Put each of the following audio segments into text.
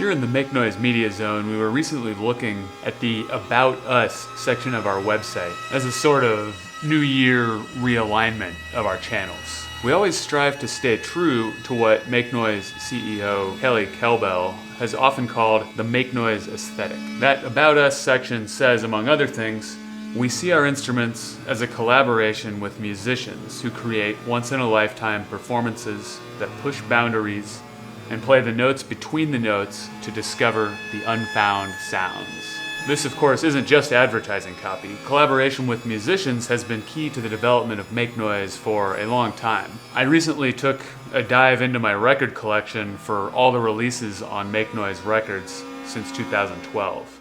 Here in the Make Noise Media Zone, we were recently looking at the About Us section of our website as a sort of New Year realignment of our channels. We always strive to stay true to what Make Noise CEO Kelly Kelbel has often called the Make Noise aesthetic. That About Us section says, among other things, we see our instruments as a collaboration with musicians who create once-in-a-lifetime performances that push boundaries and play the notes between the notes to discover the unfound sounds. This, of course, isn't just advertising copy. Collaboration with musicians has been key to the development of Make Noise for a long time. I recently took a dive into my record collection for all the releases on Make Noise Records since 2012.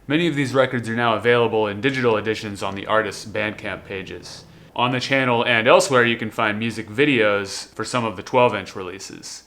Many of these records are now available in digital editions on the artist's Bandcamp pages. On the channel and elsewhere, you can find music videos for some of the 12-inch releases.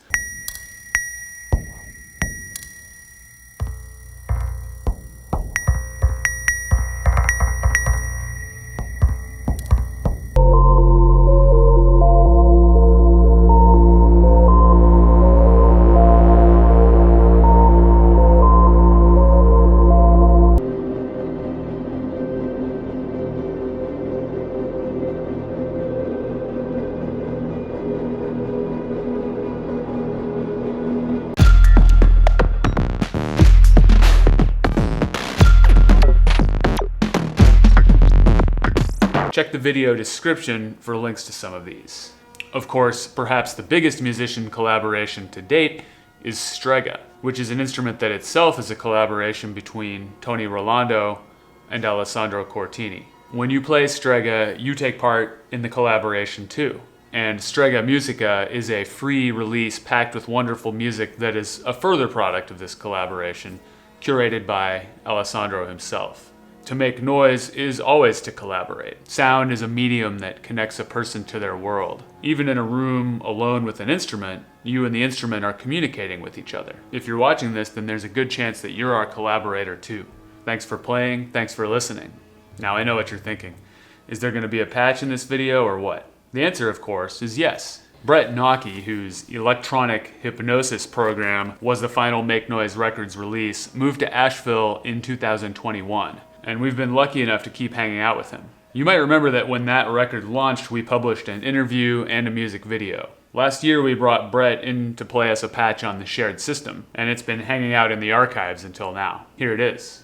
Check the video description for links to some of these. Of course, perhaps the biggest musician collaboration to date is Strega, which is an instrument that itself is a collaboration between Tony Rolando and Alessandro Cortini. When you play Strega, you take part in the collaboration too. And Strega Musica is a free release packed with wonderful music that is a further product of this collaboration, curated by Alessandro himself. To make noise is always to collaborate. Sound is a medium that connects a person to their world. Even in a room alone with an instrument, you and the instrument are communicating with each other. If you're watching this, then there's a good chance that you're our collaborator too. Thanks for playing, thanks for listening. Now I know what you're thinking. Is there going to be a patch in this video or what? The answer, of course, is yes. Brett Naucke, whose electronic hypnosis program was the final Make Noise Records release, moved to Asheville in 2021. And we've been lucky enough to keep hanging out with him. You might remember that when that record launched, we published an interview and a music video. Last year we brought Brett in to play us a patch on the shared system, and it's been hanging out in the archives until now. Here it is.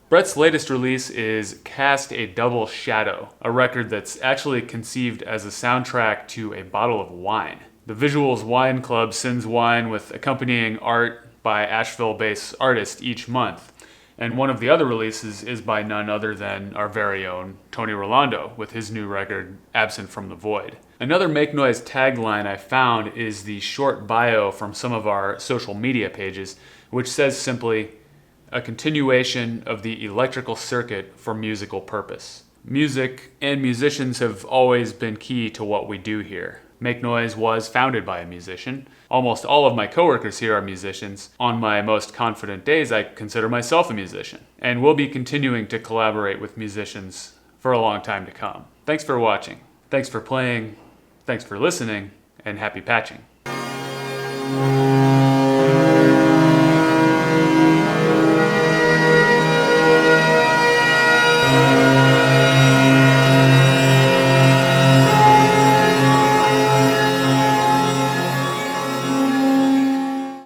Brett's latest release is Cast a Double Shadow, a record that's actually conceived as a soundtrack to a bottle of wine. The Visuals Wine Club sends wine with accompanying art by Asheville-based artists each month. And one of the other releases is by none other than our very own Tony Rolando with his new record, Absent from the Void. Another Make Noise tagline I found is the short bio from some of our social media pages, which says simply, a continuation of the electrical circuit for musical purpose. Music and musicians have always been key to what we do here. Make Noise was founded by a musician. Almost all of my coworkers here are musicians. On my most confident days, I consider myself a musician. And we'll be continuing to collaborate with musicians for a long time to come. Thanks for watching. Thanks for playing. Thanks for listening. And happy patching.